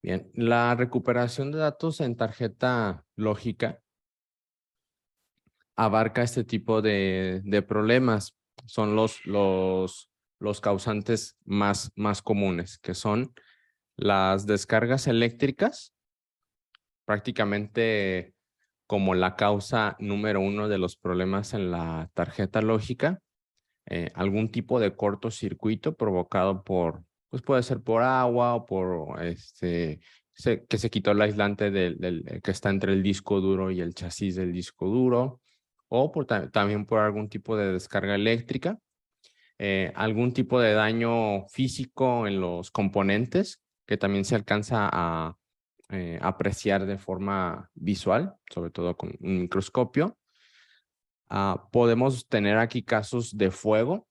Bien, la recuperación de datos en tarjeta lógica abarca este tipo de problemas. Son los causantes más comunes, que son las descargas eléctricas, prácticamente como la causa número uno de los problemas en la tarjeta lógica. Algún tipo de cortocircuito provocado pues puede ser por agua o por que se quitó el aislante que está entre el disco duro y el chasis del disco duro, o también por algún tipo de descarga eléctrica, algún tipo de daño físico en los componentes que también se alcanza a apreciar de forma visual, sobre todo con un microscopio. Podemos tener aquí casos de fuego.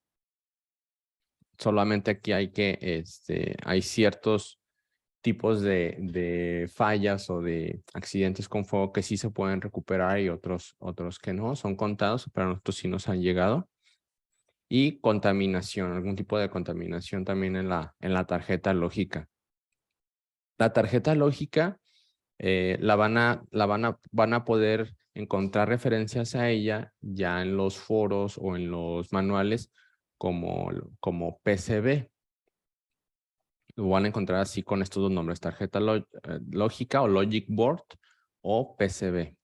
Solamente aquí hay ciertos tipos de fallas o de accidentes con fuego que sí se pueden recuperar y otros que no, son contados, pero a nosotros sí nos han llegado. Y contaminación, algún tipo de contaminación también en la tarjeta lógica. La tarjeta lógica van a poder encontrar referencias a ella ya en los foros o en los manuales como PCB. Lo van a encontrar así con estos dos nombres, tarjeta lógica o Logic Board o PCB.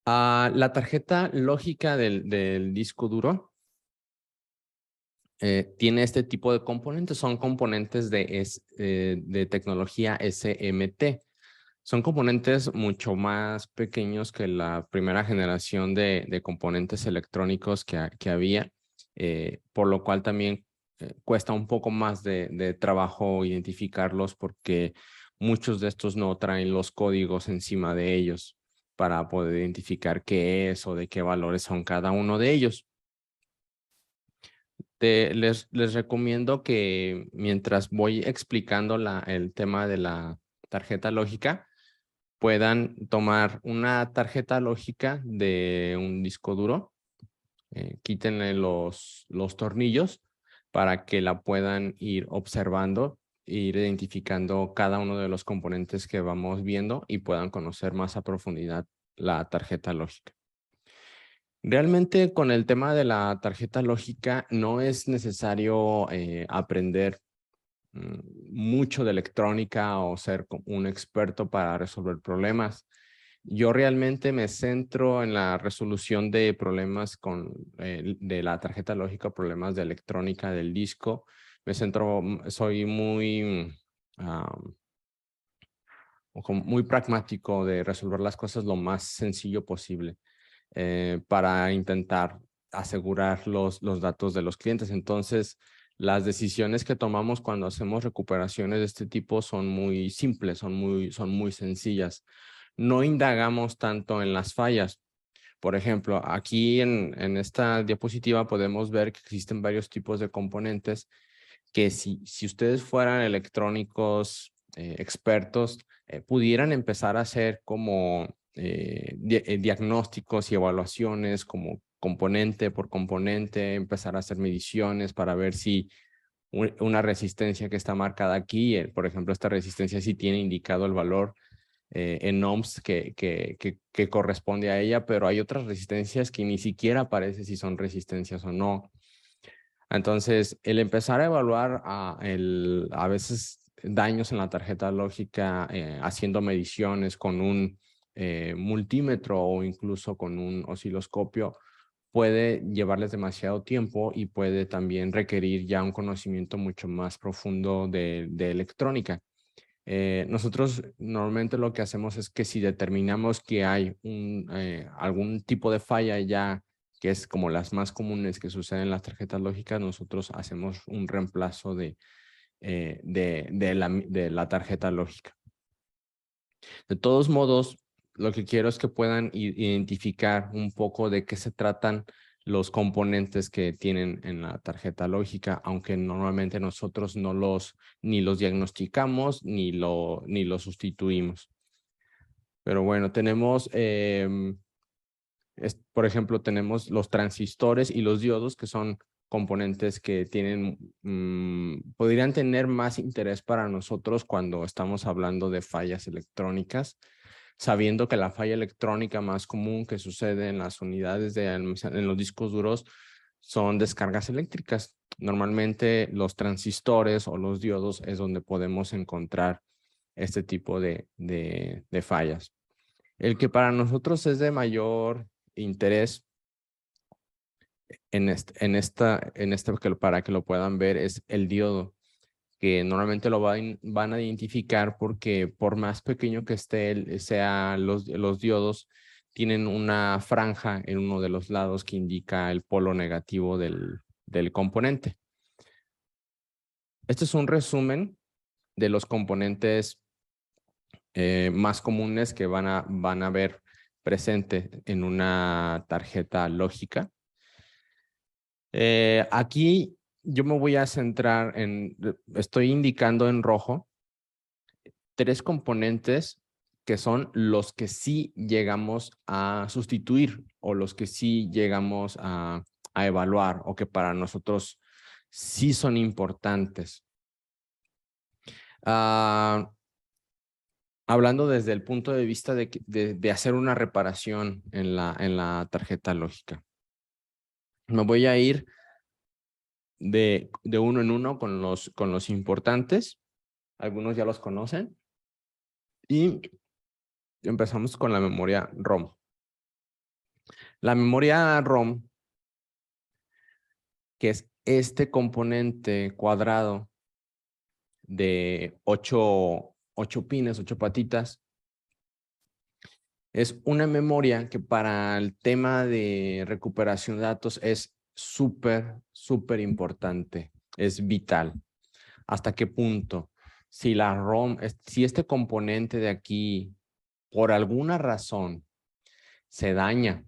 La tarjeta lógica del disco duro tiene este tipo de componentes. Son componentes de tecnología SMT. Son componentes mucho más pequeños que la primera generación de componentes electrónicos que había, por lo cual también cuesta un poco más de trabajo identificarlos porque muchos de estos no traen los códigos encima de ellos para poder identificar qué es o de qué valores son cada uno de ellos. Les recomiendo que mientras voy explicando el tema de la tarjeta lógica, puedan tomar una tarjeta lógica de un disco duro, quítenle los tornillos para que la puedan ir observando, ir identificando cada uno de los componentes que vamos viendo y puedan conocer más a profundidad la tarjeta lógica. Realmente con el tema de la tarjeta lógica no es necesario aprender mucho de electrónica o ser un experto para resolver problemas. Yo realmente me centro en la resolución de problemas de la tarjeta lógica, problemas de electrónica del disco. Soy muy pragmático de resolver las cosas lo más sencillo posible para intentar asegurar los datos de los clientes. Entonces, las decisiones que tomamos cuando hacemos recuperaciones de este tipo son muy simples, son muy sencillas. No indagamos tanto en las fallas. Por ejemplo, aquí en esta diapositiva podemos ver que existen varios tipos de componentes que si ustedes fueran electrónicos expertos, pudieran empezar a hacer como diagnósticos y evaluaciones como componente por componente, empezar a hacer mediciones para ver si una resistencia que está marcada aquí, por ejemplo, esta resistencia sí tiene indicado el valor en ohms que corresponde a ella, pero hay otras resistencias que ni siquiera aparece si son resistencias o no. Entonces, el empezar a evaluar a veces daños en la tarjeta lógica, haciendo mediciones con un multímetro o incluso con un osciloscopio, puede llevarles demasiado tiempo y puede también requerir ya un conocimiento mucho más profundo de electrónica. Nosotros normalmente lo que hacemos es que si determinamos que hay algún tipo de falla ya, que es como las más comunes que suceden en las tarjetas lógicas, nosotros hacemos un reemplazo de la tarjeta lógica. De todos modos, lo que quiero es que puedan identificar un poco de qué se tratan los componentes que tienen en la tarjeta lógica, aunque normalmente nosotros ni los diagnosticamos ni los sustituimos. Pero bueno, tenemos, por ejemplo, tenemos los transistores y los diodos, que son componentes que tienen, podrían tener más interés para nosotros cuando estamos hablando de fallas electrónicas, sabiendo que la falla electrónica más común que sucede en las unidades en los discos duros son descargas eléctricas. Normalmente los transistores o los diodos es donde podemos encontrar este tipo de fallas. El que para nosotros es de mayor interés para que lo puedan ver es el diodo, que normalmente lo van a identificar porque por más pequeño que sea los diodos, tienen una franja en uno de los lados que indica el polo negativo del componente. Este es un resumen de los componentes más comunes que van a ver presente en una tarjeta lógica. Aquí yo me voy a centrar estoy indicando en rojo 3 componentes que son los que sí llegamos a sustituir o los que sí llegamos a evaluar o que para nosotros sí son importantes. Hablando desde el punto de vista de hacer una reparación en la tarjeta lógica. Me voy a ir de uno en uno con los importantes. Algunos ya los conocen. Y empezamos con la memoria ROM. La memoria ROM, que es este componente cuadrado de 8 pines, 8 patitas, es una memoria que para el tema de recuperación de datos es súper importante, es vital. ¿Hasta qué punto? Si la ROM, si este componente de aquí, por alguna razón, se daña,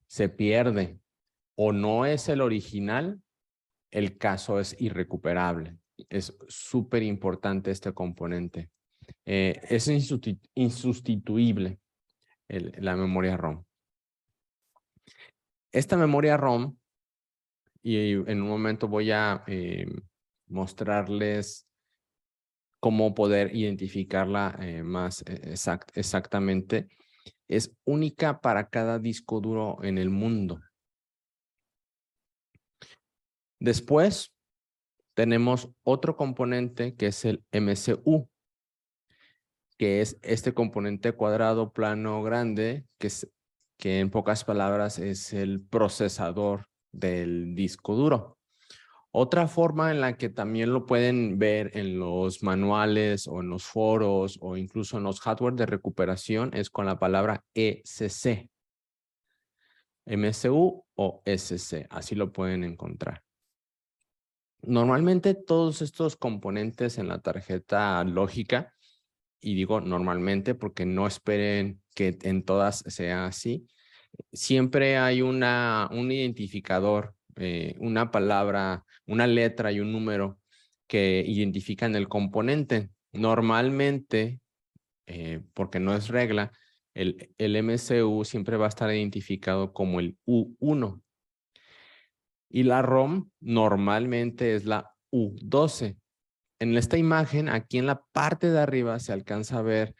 se pierde o no es el original, el caso es irrecuperable. Es súper importante este componente. Es insustituible la memoria ROM. Esta memoria ROM, y en un momento voy a mostrarles cómo poder identificarla más exactamente, es única para cada disco duro en el mundo. Después tenemos otro componente que es el MCU, que es este componente cuadrado plano grande, que en pocas palabras es el procesador del disco duro. Otra forma en la que también lo pueden ver en los manuales o en los foros o incluso en los hardware de recuperación es con la palabra ECC. MCU o SC, así lo pueden encontrar. Normalmente todos estos componentes en la tarjeta lógica, y digo normalmente porque no esperen que en todas sea así, siempre hay un identificador, una palabra, una letra y un número que identifican el componente. Normalmente, porque no es regla, el MCU siempre va a estar identificado como el U1. Y la ROM normalmente es la U12. En esta imagen, aquí en la parte de arriba se alcanza a ver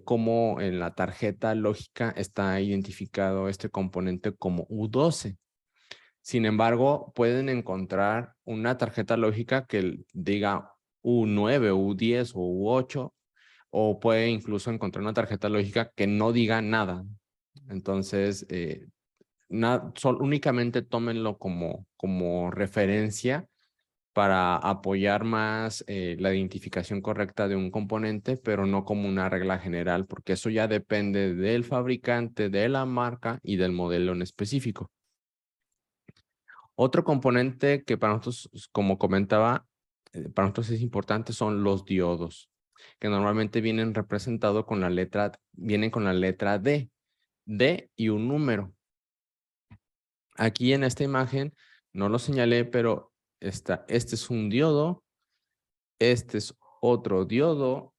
cómo en la tarjeta lógica está identificado este componente como U12. Sin embargo, pueden encontrar una tarjeta lógica que diga U9, U10 o U8, o puede incluso encontrar una tarjeta lógica que no diga nada. Entonces, únicamente tómenlo como referencia para apoyar más la identificación correcta de un componente, pero no como una regla general, porque eso ya depende del fabricante, de la marca y del modelo en específico. Otro componente que para nosotros, como comentaba, para nosotros es importante son los diodos, que normalmente vienen representados con la letra D, D y un número. Aquí en esta imagen no lo señalé, pero este es un diodo, este es otro diodo,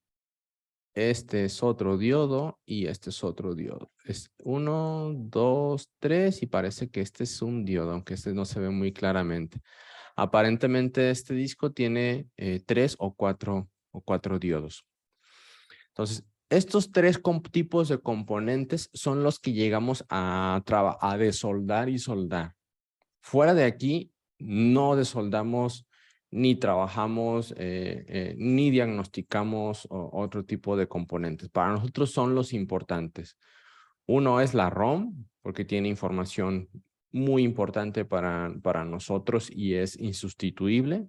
este es otro diodo y este es otro diodo. es 1, 2, 3 y parece que este es un diodo, aunque este no se ve muy claramente. Aparentemente este disco tiene 3 o 4 diodos. Entonces, estos tres tipos de componentes son los que llegamos a desoldar y soldar. Fuera de aquí, no desoldamos ni trabajamos, ni diagnosticamos otro tipo de componentes. Para nosotros son los importantes. Uno es la ROM, porque tiene información muy importante para nosotros y es insustituible.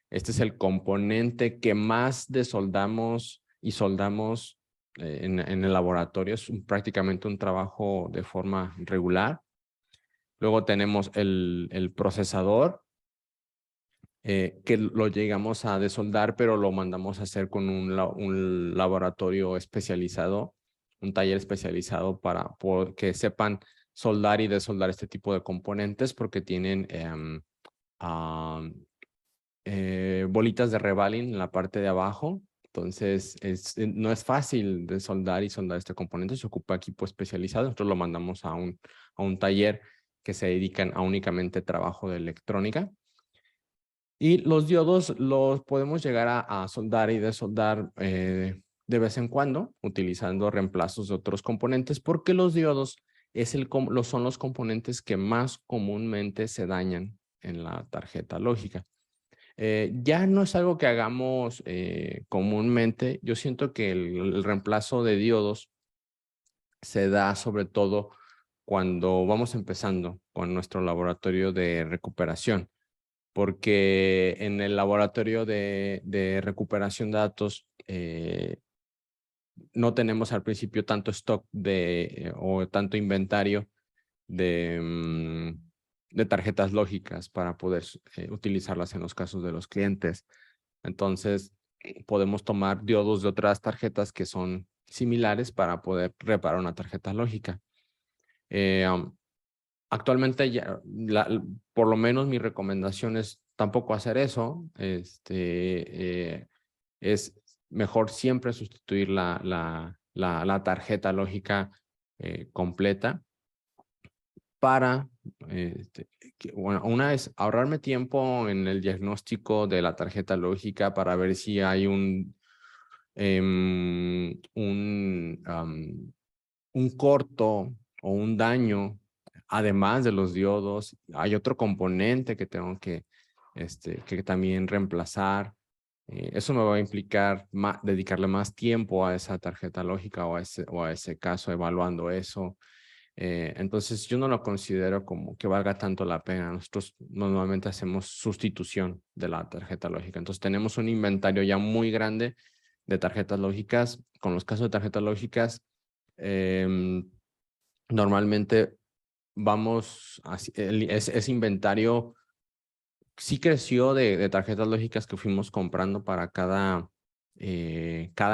Este es el componente que más desoldamos y soldamos en el laboratorio. Es prácticamente un trabajo de forma regular. Luego tenemos el procesador, que lo llegamos a desoldar, pero lo mandamos a hacer con un laboratorio especializado, un taller especializado para que sepan soldar y desoldar este tipo de componentes porque tienen bolitas de reballing en la parte de abajo. Entonces, no es fácil de soldar y soldar este componente. Se ocupa equipo especializado. Nosotros lo mandamos a un taller que se dedican a únicamente trabajo de electrónica. Y los diodos los podemos llegar a soldar y desoldar de vez en cuando, utilizando reemplazos de otros componentes, porque los diodos son los componentes que más comúnmente se dañan en la tarjeta lógica. Ya no es algo que hagamos comúnmente. Yo siento que el reemplazo de diodos se da sobre todo cuando vamos empezando con nuestro laboratorio de recuperación, porque en el laboratorio de recuperación de datos no tenemos al principio tanto stock o tanto inventario de tarjetas lógicas para poder utilizarlas en los casos de los clientes. Entonces, podemos tomar diodos de otras tarjetas que son similares para poder reparar una tarjeta lógica. Actualmente, por lo menos mi recomendación es tampoco hacer eso. Es mejor siempre sustituir la tarjeta lógica completa para, bueno, una es ahorrarme tiempo en el diagnóstico de la tarjeta lógica para ver si hay un corto o un daño, además de los diodos. Hay otro componente que tengo que también reemplazar. Eso me va a implicar dedicarle más tiempo a esa tarjeta lógica o a ese caso, evaluando eso. Entonces, yo no lo considero como que valga tanto la pena. Nosotros normalmente hacemos sustitución de la tarjeta lógica. Entonces, tenemos un inventario ya muy grande de tarjetas lógicas. Con los casos de tarjetas lógicas, normalmente vamos, ese inventario sí creció de tarjetas lógicas que fuimos comprando para cada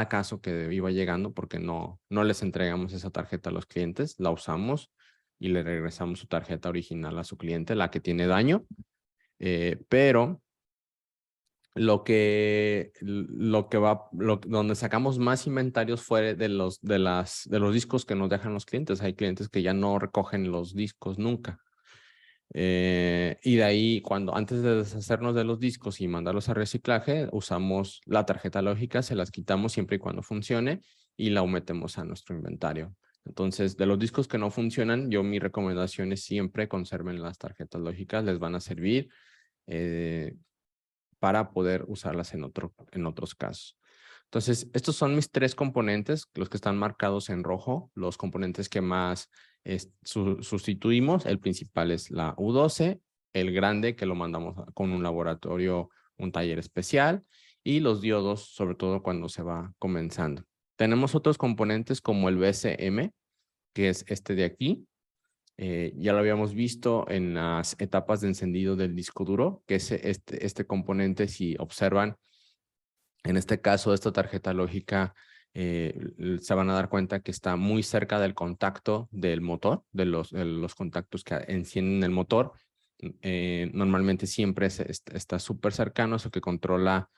caso que iba llegando, porque no les entregamos esa tarjeta a los clientes, la usamos y le regresamos su tarjeta original a su cliente, la que tiene daño, pero donde sacamos más inventarios fue de los discos que nos dejan los clientes. Hay clientes que ya no recogen los discos nunca. Y de ahí, antes de deshacernos de los discos y mandarlos a reciclaje, usamos la tarjeta lógica, se las quitamos siempre y cuando funcione y la metemos a nuestro inventario. Entonces, de los discos que no funcionan, mi recomendación es siempre conserven las tarjetas lógicas, les van a servir para poder usarlas en otros casos. Entonces, estos son mis tres componentes, los que están marcados en rojo, los componentes que más sustituimos. El principal es la U12, el grande que lo mandamos con un laboratorio, un taller especial, y los diodos, sobre todo cuando se va comenzando. Tenemos otros componentes como el BCM, que es este de aquí. Ya lo habíamos visto en las etapas de encendido del disco duro, que es este componente, si observan, en este caso, esta tarjeta lógica, se van a dar cuenta que está muy cerca del contacto del motor, de los contactos que encienden el motor. Normalmente siempre está súper cercano, es el que controla,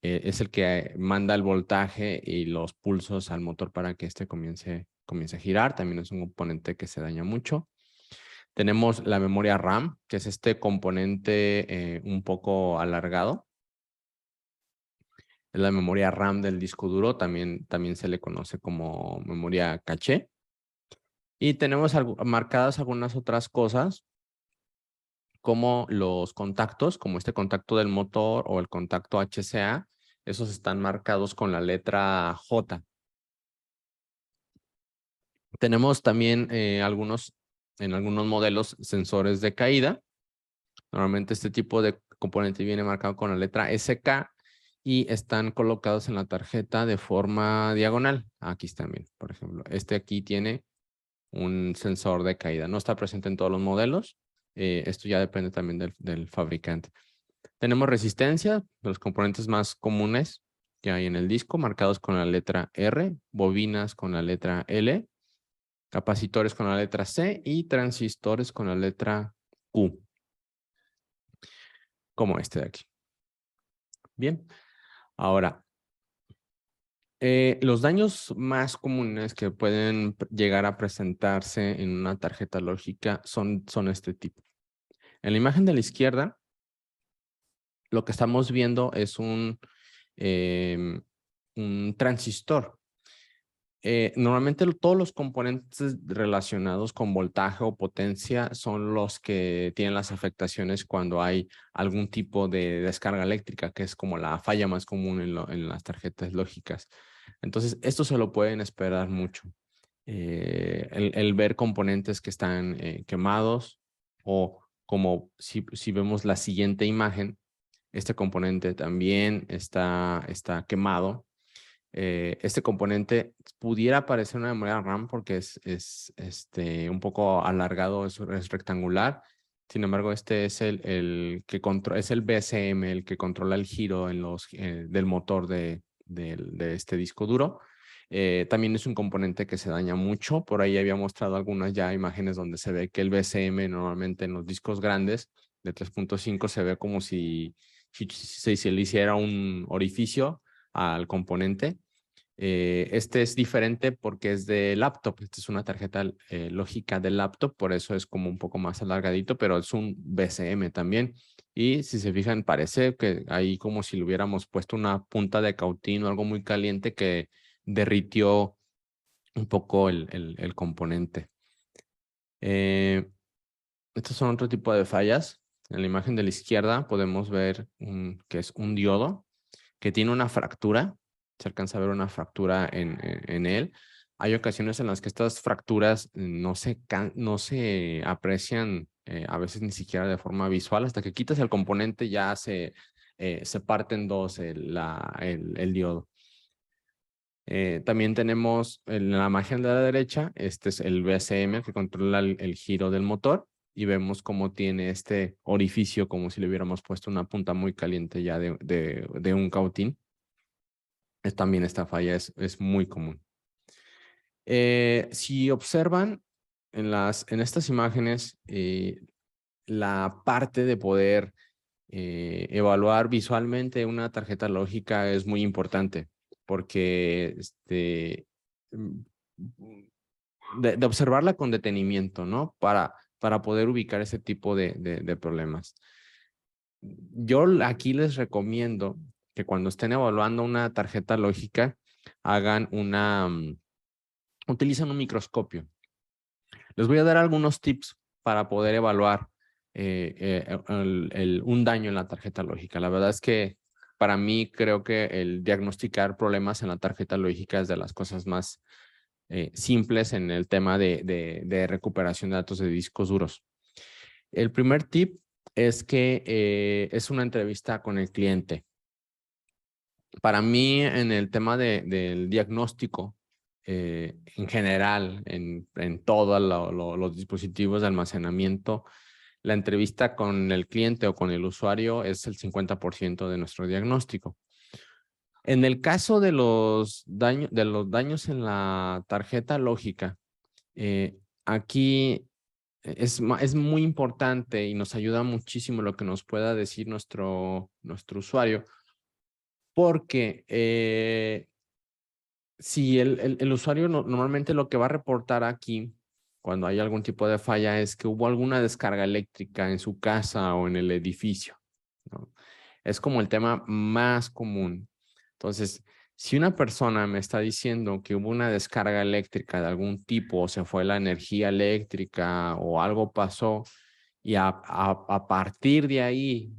es el que manda el voltaje y los pulsos al motor para que comience comience a girar, también es un componente que se daña mucho. Tenemos la memoria RAM, que es este componente un poco alargado. Es la memoria RAM del disco duro, también se le conoce como memoria caché. Y tenemos marcadas algunas otras cosas, como los contactos, como este contacto del motor o el contacto HCA. Esos están marcados con la letra J. Tenemos también en algunos modelos sensores de caída. Normalmente este tipo de componente viene marcado con la letra SK y están colocados en la tarjeta de forma diagonal. Aquí están bien, por ejemplo. Este aquí tiene un sensor de caída. No está presente en todos los modelos. Esto ya depende también del fabricante. Tenemos resistencia, los componentes más comunes que hay en el disco, marcados con la letra R, bobinas con la letra L, capacitores con la letra C y transistores con la letra Q, como este de aquí. Bien, ahora, los daños más comunes que pueden llegar a presentarse en una tarjeta lógica son este tipo. En la imagen de la izquierda, lo que estamos viendo es un transistor. Normalmente todos los componentes relacionados con voltaje o potencia son los que tienen las afectaciones cuando hay algún tipo de descarga eléctrica, que es como la falla más común en las tarjetas lógicas. Entonces, esto se lo pueden esperar mucho. El ver componentes que están quemados, o como si vemos la siguiente imagen, este componente también está quemado. Este componente pudiera parecer una memoria RAM porque es un poco alargado, es rectangular. Sin embargo, este es el que es el VSM, el que controla el giro del motor de este disco duro. También es un componente que se daña mucho. Por ahí había mostrado algunas ya imágenes donde se ve que el VSM normalmente en los discos grandes de 3.5 se ve como si se le hiciera un orificio al componente. Este es diferente porque es de laptop. Esta es una tarjeta lógica de laptop, por eso es como un poco más alargadito, pero es un VCM también. Y si se fijan, parece que ahí como si le hubiéramos puesto una punta de cautín o algo muy caliente que derritió un poco el componente. Estos son otro tipo de fallas. En la imagen de la izquierda podemos ver que es un diodo que tiene una fractura. Se alcanza a ver una fractura en él. Hay ocasiones en las que estas fracturas no se aprecian a veces ni siquiera de forma visual. Hasta que quitas el componente ya se parte en dos el diodo. También tenemos en la imagen de la derecha, este es el VSM que controla el giro del motor, y vemos cómo tiene este orificio como si le hubiéramos puesto una punta muy caliente ya de un cautín. También esta falla es muy común. Si observan en estas imágenes, la parte de poder evaluar visualmente una tarjeta lógica es muy importante, porque de observarla con detenimiento, ¿no? Para poder ubicar ese tipo de problemas. Yo aquí les recomiendo que cuando estén evaluando una tarjeta lógica, hagan utilizan un microscopio. Les voy a dar algunos tips para poder evaluar un daño en la tarjeta lógica. La verdad es que para mí creo que el diagnosticar problemas en la tarjeta lógica es de las cosas más simples en el tema de recuperación de datos de discos duros. El primer tip es que es una entrevista con el cliente. Para mí, en el tema del diagnóstico, en general, en todos los dispositivos de almacenamiento, la entrevista con el cliente o con el usuario es el 50% de nuestro diagnóstico. En el caso de los daños en la tarjeta lógica, aquí es muy importante y nos ayuda muchísimo lo que nos pueda decir nuestro usuario, porque si el usuario normalmente lo que va a reportar aquí cuando hay algún tipo de falla es que hubo alguna descarga eléctrica en su casa o en el edificio, ¿no? Es como el tema más común. Entonces, si una persona me está diciendo que hubo una descarga eléctrica de algún tipo, o se fue la energía eléctrica o algo pasó, y a partir de ahí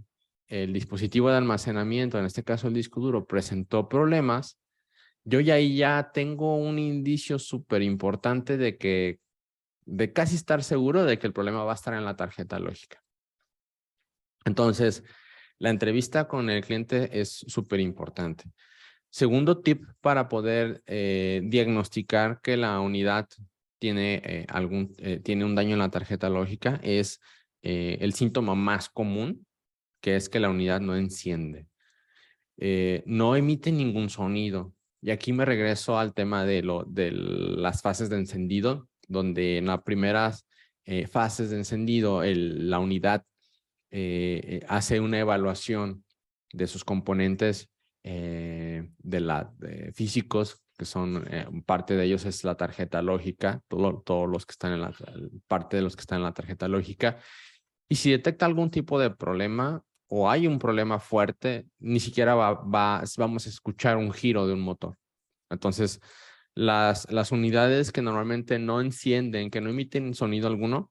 el dispositivo de almacenamiento, en este caso el disco duro, presentó problemas, yo ya ahí ya tengo un indicio súper importante de casi estar seguro de que el problema va a estar en la tarjeta lógica. Entonces, la entrevista con el cliente es súper importante. Segundo tip para poder diagnosticar que la unidad tiene, tiene un daño en la tarjeta lógica es el síntoma más común, que es que la unidad no enciende. No emite ningún sonido. Y aquí me regreso al tema de las fases de encendido, donde en las primeras fases de encendido la unidad hace una evaluación de sus componentes físicos, que son parte de ellos es la tarjeta lógica, todos los que están en parte de los que están en la tarjeta lógica. Y si detecta algún tipo de problema o hay un problema fuerte, ni siquiera vamos a escuchar un giro de un motor. Entonces, las unidades que normalmente no encienden, que no emiten sonido alguno,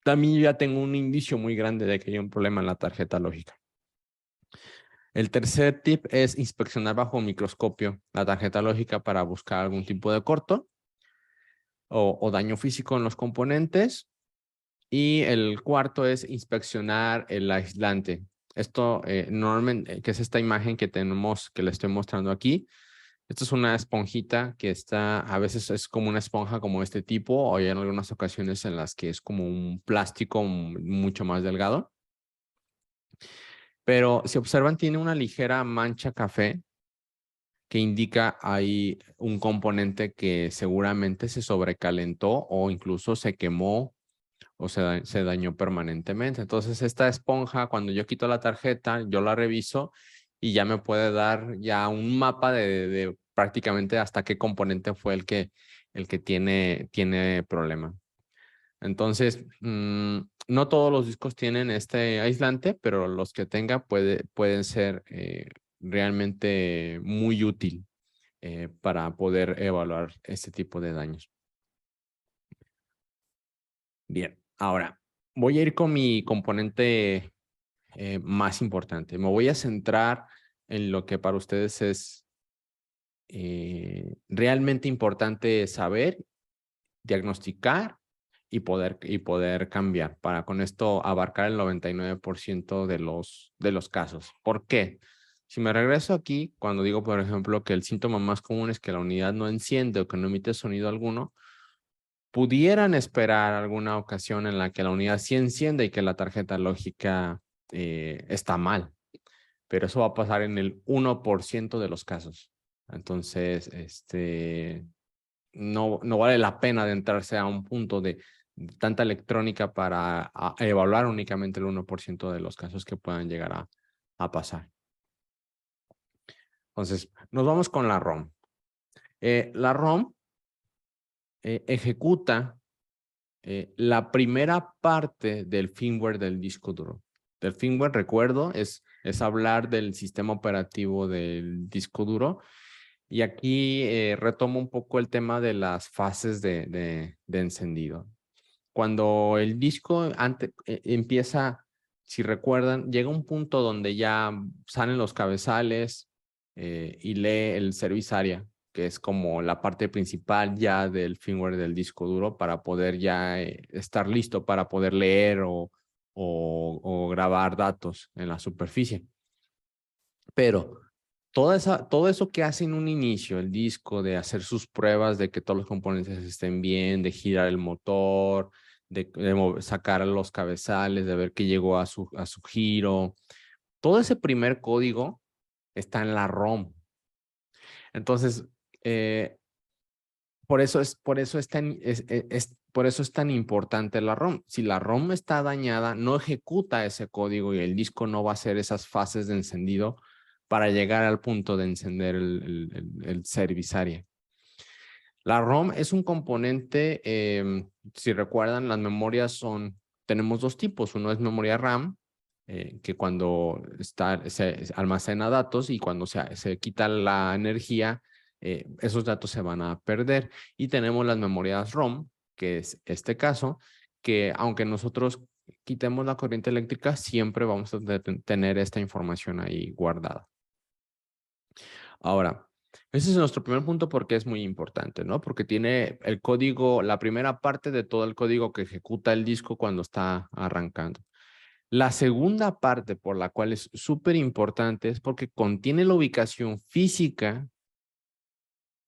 también ya tengo un indicio muy grande de que hay un problema en la tarjeta lógica. El tercer tip es inspeccionar bajo microscopio la tarjeta lógica para buscar algún tipo de corto o daño físico en los componentes. Y el cuarto es inspeccionar el aislante. Esto normalmente, que es esta imagen que tenemos, que le estoy mostrando aquí. Esto es una esponjita que está, a veces es como una esponja como este tipo, o hay en algunas ocasiones en las que es como un plástico mucho más delgado. Pero si observan, tiene una ligera mancha café que indica hay un componente que seguramente se sobrecalentó o incluso se quemó o se dañó permanentemente. Entonces, esta esponja, cuando yo quito la tarjeta, yo la reviso y ya me puede dar ya un mapa de prácticamente hasta qué componente fue el que tiene problema. Entonces, no todos los discos tienen este aislante, pero los que tenga pueden ser realmente muy útil para poder evaluar este tipo de daños. Bien, ahora voy a ir con mi componente más importante. Me voy a centrar en lo que para ustedes es realmente importante saber, diagnosticar y poder cambiar para con esto abarcar el 99% de los casos. ¿Por qué? Si me regreso aquí, cuando digo, por ejemplo, que el síntoma más común es que la unidad no enciende o que no emite sonido alguno, pudieran esperar alguna ocasión en la que la unidad sí enciende y que la tarjeta lógica está mal, pero eso va a pasar en el 1% de los casos. Entonces, no vale la pena adentrarse a un punto de tanta electrónica para evaluar únicamente el 1% de los casos que puedan llegar a pasar. Entonces, nos vamos con la ROM. La ROM ejecuta la primera parte del firmware del disco duro. Del firmware, recuerdo, es hablar del sistema operativo del disco duro. Y aquí retomo un poco el tema de las fases de encendido. Cuando el disco empieza, si recuerdan, llega un punto donde ya salen los cabezales y lee el service area, que es como la parte principal ya del firmware del disco duro para poder ya estar listo para poder leer o grabar datos en la superficie. Pero todo eso que hace en un inicio, el disco, de hacer sus pruebas de que todos los componentes estén bien, de girar el motor, de sacar los cabezales, de ver que llegó a su giro, todo ese primer código está en la ROM. Entonces, por eso es tan importante la ROM. Si la ROM está dañada, no ejecuta ese código y el disco no va a hacer esas fases de encendido para llegar al punto de encender el service area. La ROM es un componente, si recuerdan, las memorias tenemos dos tipos. Uno es memoria RAM, que cuando se almacena datos y cuando se quita la energía, esos datos se van a perder. Y tenemos las memorias ROM, que es este caso, que aunque nosotros quitemos la corriente eléctrica, siempre vamos a tener esta información ahí guardada. Ahora, ese es nuestro primer punto porque es muy importante, ¿no? Porque tiene el código, la primera parte de todo el código que ejecuta el disco cuando está arrancando. La segunda parte por la cual es súper importante es porque contiene la ubicación física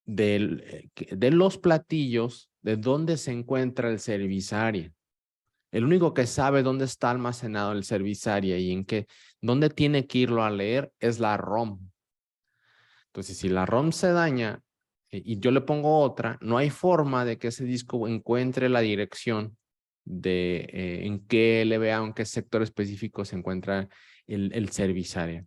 de los platillos de dónde se encuentra el service area. El único que sabe dónde está almacenado el service area y dónde tiene que irlo a leer es la ROM. Entonces, si la ROM se daña y yo le pongo otra, no hay forma de que ese disco encuentre la dirección de en qué LVA, en qué sector específico se encuentra el service area.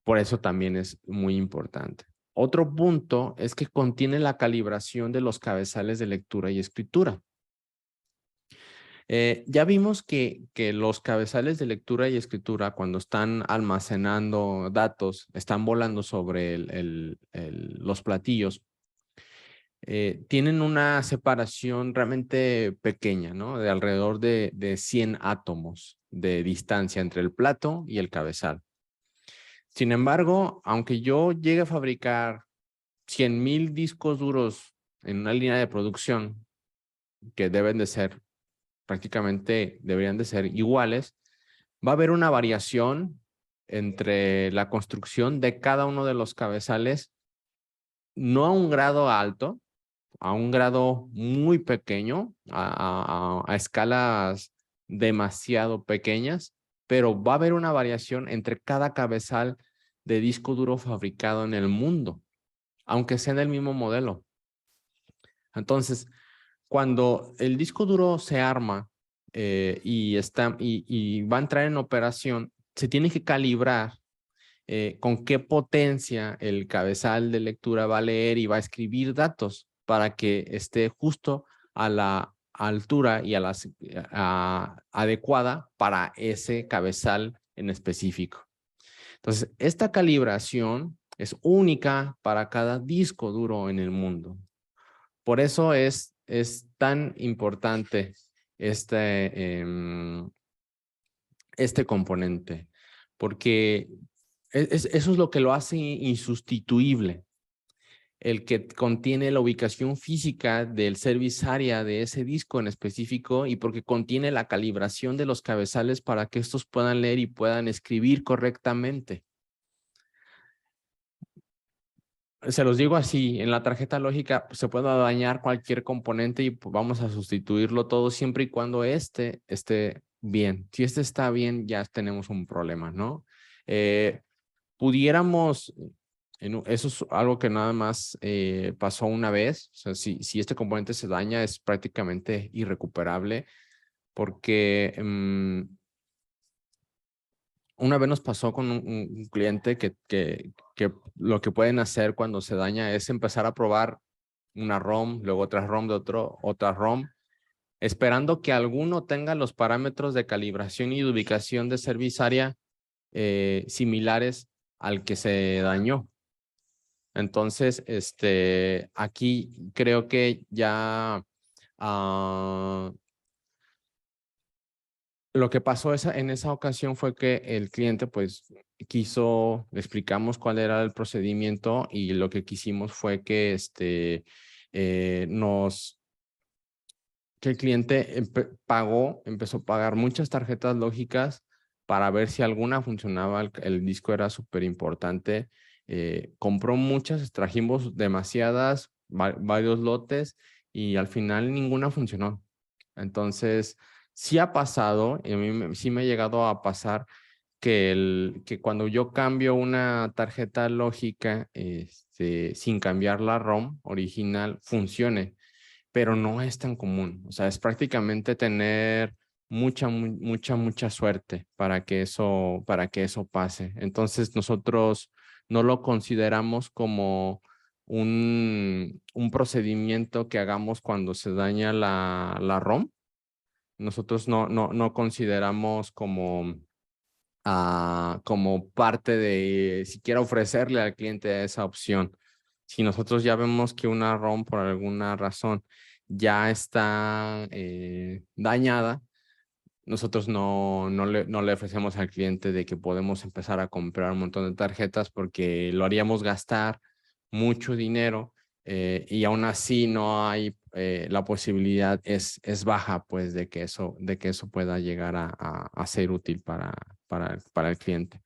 Por eso también es muy importante. Otro punto es que contiene la calibración de los cabezales de lectura y escritura. Ya vimos que los cabezales de lectura y escritura, cuando están almacenando datos, están volando sobre los platillos, tienen una separación realmente pequeña, ¿no? De alrededor de 100 átomos de distancia entre el plato y el cabezal. Sin embargo, aunque yo llegue a fabricar 100,000 discos duros en una línea de producción, que deben de ser prácticamente deberían de ser iguales, va a haber una variación entre la construcción de cada uno de los cabezales, no a un grado alto, a un grado muy pequeño, a escalas demasiado pequeñas, pero va a haber una variación entre cada cabezal de disco duro fabricado en el mundo, aunque sea del mismo modelo. Entonces, cuando el disco duro se arma y va a entrar en operación, se tiene que calibrar con qué potencia el cabezal de lectura va a leer y va a escribir datos para que esté justo a la altura y adecuada para ese cabezal en específico. Entonces, esta calibración es única para cada disco duro en el mundo. Por eso es tan importante este componente, porque eso es lo que lo hace insustituible, el que contiene la ubicación física del service area de ese disco en específico y porque contiene la calibración de los cabezales para que estos puedan leer y puedan escribir correctamente. Se los digo así, en la tarjeta lógica se puede dañar cualquier componente y pues, vamos a sustituirlo todo siempre y cuando esté bien. Si este está bien, ya tenemos un problema, ¿no? Pudiéramos, eso es algo que nada más pasó una vez, o sea, si este componente se daña es prácticamente irrecuperable porque una vez nos pasó con un cliente que lo que pueden hacer cuando se daña es empezar a probar una ROM, luego otra ROM de otra ROM, esperando que alguno tenga los parámetros de calibración y de ubicación de service area similares al que se dañó. Entonces, aquí creo que ya lo que pasó en esa ocasión fue que el cliente pues le explicamos cuál era el procedimiento y lo que quisimos fue que que el cliente empezó a pagar muchas tarjetas lógicas para ver si alguna funcionaba, el disco era súper importante, compró muchas, trajimos demasiadas, varios lotes y al final ninguna funcionó. Entonces, sí ha pasado, y a mí sí me ha llegado a pasar que cuando yo cambio una tarjeta lógica sin cambiar la ROM original, funcione, pero no es tan común. O sea, es prácticamente tener mucha suerte para que eso pase. Entonces nosotros no lo consideramos como un procedimiento que hagamos cuando se daña la ROM. Nosotros no consideramos como parte de siquiera ofrecerle al cliente esa opción. Si nosotros ya vemos que una ROM por alguna razón ya está dañada, nosotros no le ofrecemos al cliente de que podemos empezar a comprar un montón de tarjetas porque lo haríamos gastar mucho dinero y aún así no hay la posibilidad es baja pues de que eso pueda llegar a ser útil para el cliente.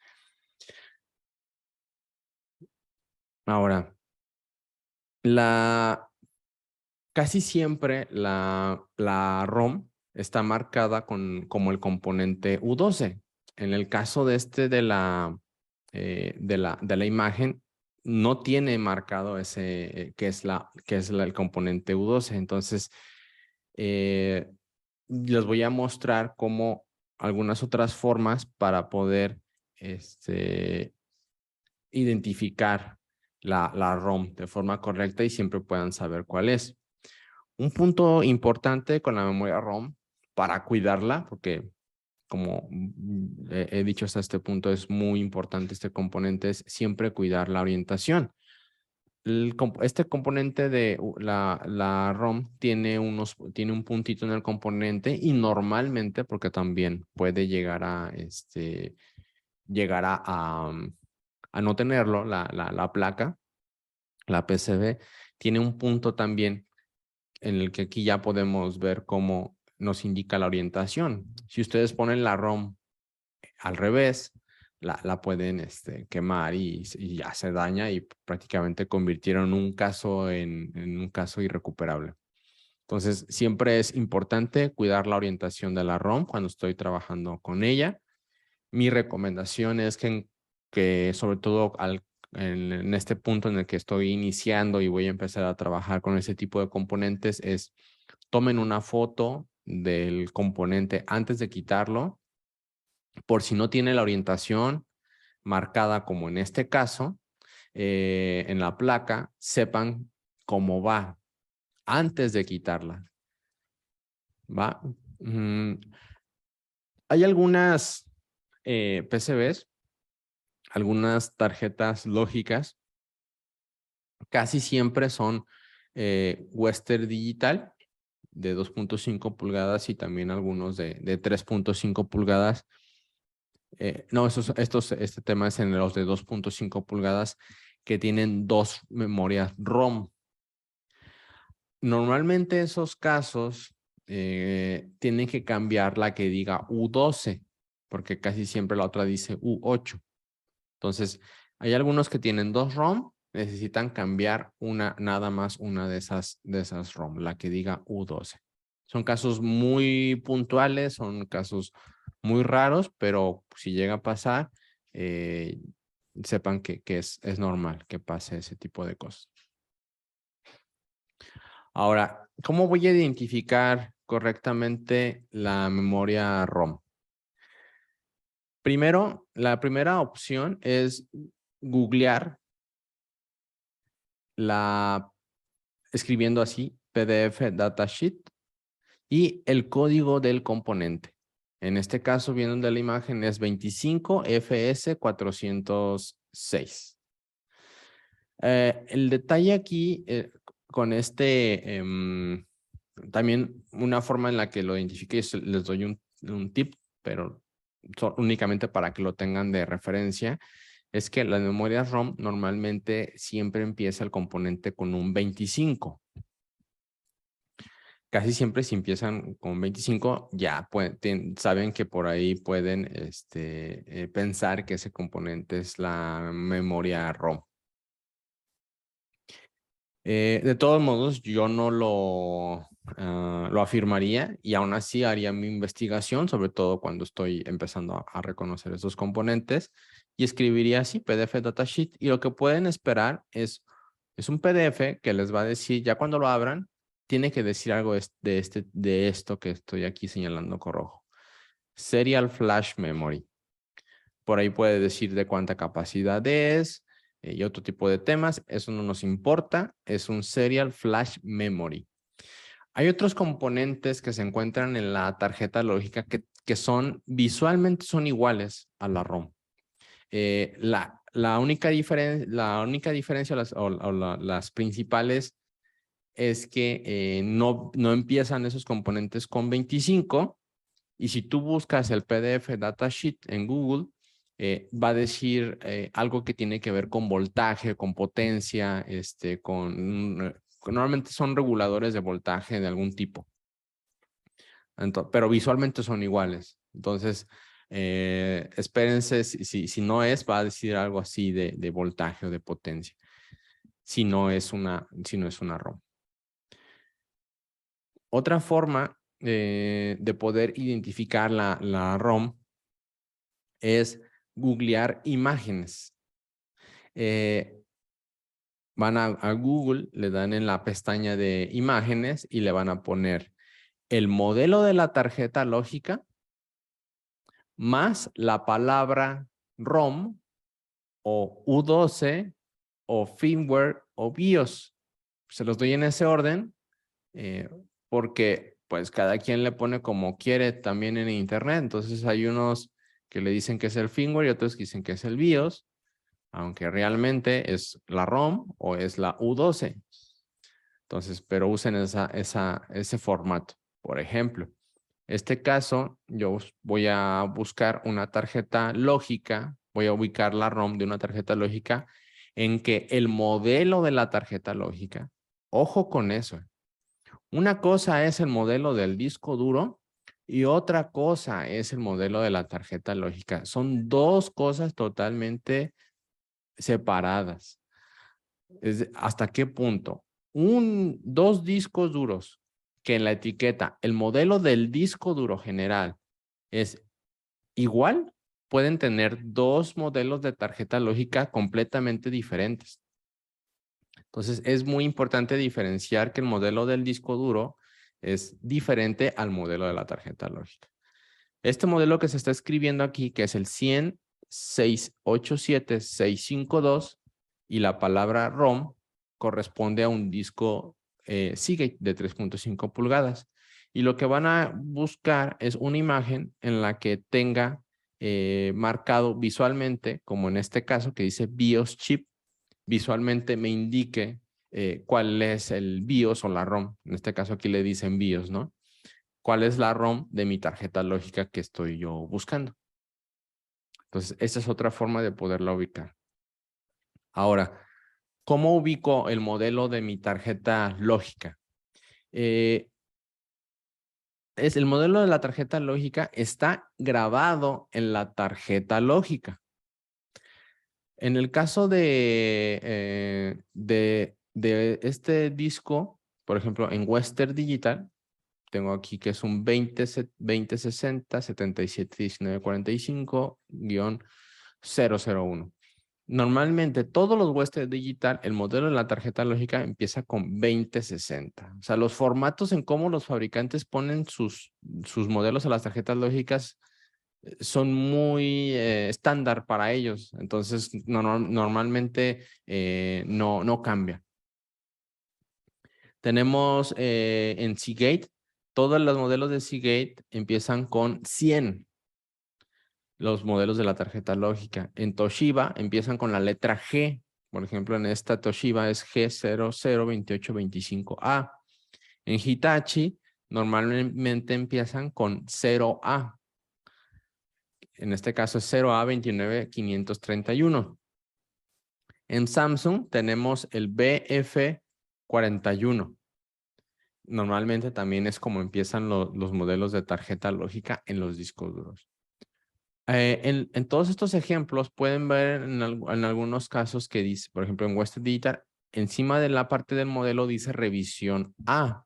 Ahora, casi siempre la ROM está marcada como el componente U12. En el caso de la imagen, no tiene marcado ese, que es el componente U12. Entonces, les voy a mostrar cómo algunas otras formas para poder identificar la ROM de forma correcta y siempre puedan saber cuál es. Un punto importante con la memoria ROM para cuidarla, porque como he dicho hasta este punto, es muy importante este componente, es siempre cuidar la orientación. Este componente de la ROM tiene un puntito en el componente y normalmente, porque también puede llegar a no tenerlo, la placa, la PCB, tiene un punto también en el que aquí ya podemos ver cómo nos indica la orientación. Si ustedes ponen la ROM al revés, la pueden quemar y ya se daña y prácticamente convirtieron un caso en un caso irrecuperable. Entonces, siempre es importante cuidar la orientación de la ROM cuando estoy trabajando con ella. Mi recomendación es que sobre todo en este punto en el que estoy iniciando y voy a empezar a trabajar con ese tipo de componentes es tomen una foto del componente antes de quitarlo, por si no tiene la orientación marcada como en este caso, en la placa, sepan cómo va antes de quitarla. ¿Va? Hay algunas PCBs, algunas tarjetas lógicas, casi siempre son Western Digital de 2.5 pulgadas y también algunos de 3.5 pulgadas. No, este tema es en los de 2.5 pulgadas que tienen dos memorias ROM. Normalmente esos casos tienen que cambiar la que diga U12, porque casi siempre la otra dice U8. Entonces, hay algunos que tienen dos ROM, necesitan cambiar nada más una de esas ROM, la que diga U12. Son casos muy puntuales, son casos muy raros, pero si llega a pasar, sepan que es normal que pase ese tipo de cosas. Ahora, ¿cómo voy a identificar correctamente la memoria ROM? Primero, la primera opción es googlear escribiendo así, PDF datasheet y el código del componente. En este caso, viendo de la imagen, es 25FS406. El detalle aquí con también una forma en la que lo identifique, les doy un tip, pero únicamente para que lo tengan de referencia, es que las memorias ROM normalmente siempre empieza el componente con un 25. Casi siempre si empiezan con 25, ya saben que por ahí pueden pensar que ese componente es la memoria ROM. De todos modos, yo no lo afirmaría y aún así haría mi investigación, sobre todo cuando estoy empezando a reconocer esos componentes y escribiría así PDF datasheet y lo que pueden esperar es un PDF que les va a decir, ya cuando lo abran, tiene que decir algo de esto que estoy aquí señalando con rojo. Serial Flash Memory. Por ahí puede decir de cuánta capacidad es y otro tipo de temas. Eso no nos importa. Es un Serial Flash Memory. Hay otros componentes que se encuentran en la tarjeta lógica que son visualmente son iguales a la ROM. La única diferencia las principales es que no empiezan esos componentes con 25 y si tú buscas el PDF Datasheet en Google, va a decir algo que tiene que ver con voltaje, con potencia, normalmente son reguladores de voltaje de algún tipo. Pero visualmente son iguales. Entonces, espérense, si no es, va a decir algo así de voltaje o de potencia. Si no es una ROM. Otra forma de poder identificar la ROM es googlear imágenes. Van a Google, le dan en la pestaña de imágenes y le van a poner el modelo de la tarjeta lógica más la palabra ROM o U12 o firmware o BIOS. Se los doy en ese orden porque pues cada quien le pone como quiere también en internet. Entonces hay unos que le dicen que es el firmware y otros que dicen que es el BIOS, aunque realmente es la ROM o es la U12. Entonces, pero usen ese formato. Por ejemplo, este caso, yo voy a buscar una tarjeta lógica, voy a ubicar la ROM de una tarjeta lógica en que el modelo de la tarjeta lógica, ojo con eso, una cosa es el modelo del disco duro y otra cosa es el modelo de la tarjeta lógica. Son dos cosas totalmente separadas. ¿Hasta qué punto? Dos discos duros que en la etiqueta el modelo del disco duro general es igual, pueden tener dos modelos de tarjeta lógica completamente diferentes. Entonces, es muy importante diferenciar que el modelo del disco duro es diferente al modelo de la tarjeta lógica. Este modelo que se está escribiendo aquí, que es el 100.687.652 y la palabra ROM, corresponde a un disco Seagate de 3.5 pulgadas. Y lo que van a buscar es una imagen en la que tenga marcado visualmente, como en este caso que dice BIOS chip, visualmente me indique cuál es el BIOS o la ROM. En este caso aquí le dicen BIOS, ¿no? ¿Cuál es la ROM de mi tarjeta lógica que estoy yo buscando? Entonces, esta es otra forma de poderla ubicar. Ahora, ¿cómo ubico el modelo de mi tarjeta lógica? El modelo de la tarjeta lógica está grabado en la tarjeta lógica. En el caso de este disco, por ejemplo, en Western Digital, tengo aquí que es un 2060 7745-001. Normalmente todos los Western Digital, el modelo de la tarjeta lógica empieza con 2060. O sea, los formatos en cómo los fabricantes ponen sus modelos a las tarjetas lógicas son muy estándar para ellos. Entonces, normalmente no cambia. Tenemos en Seagate, todos los modelos de Seagate empiezan con 100. Los modelos de la tarjeta lógica. En Toshiba empiezan con la letra G. Por ejemplo, en esta Toshiba es G002825A. En Hitachi normalmente empiezan con 0A. En este caso es 0A29531. En Samsung tenemos el BF41. Normalmente también es como empiezan los modelos de tarjeta lógica en los discos duros. En todos estos ejemplos pueden ver en algunos casos que dice, por ejemplo, en Western Digital, encima de la parte del modelo dice revisión A.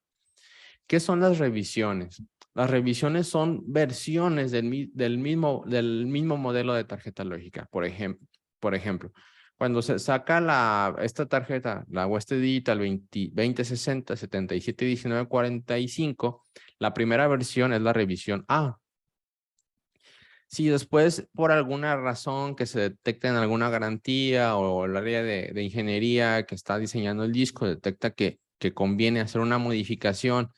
¿Qué son las revisiones? Las revisiones son versiones del mismo modelo de tarjeta lógica. Por ejemplo, cuando se saca esta tarjeta, la Western Digital 2060 771945, la primera versión es la revisión A. Si después, por alguna razón que se detecte en alguna garantía o el área de ingeniería que está diseñando el disco detecta que conviene hacer una modificación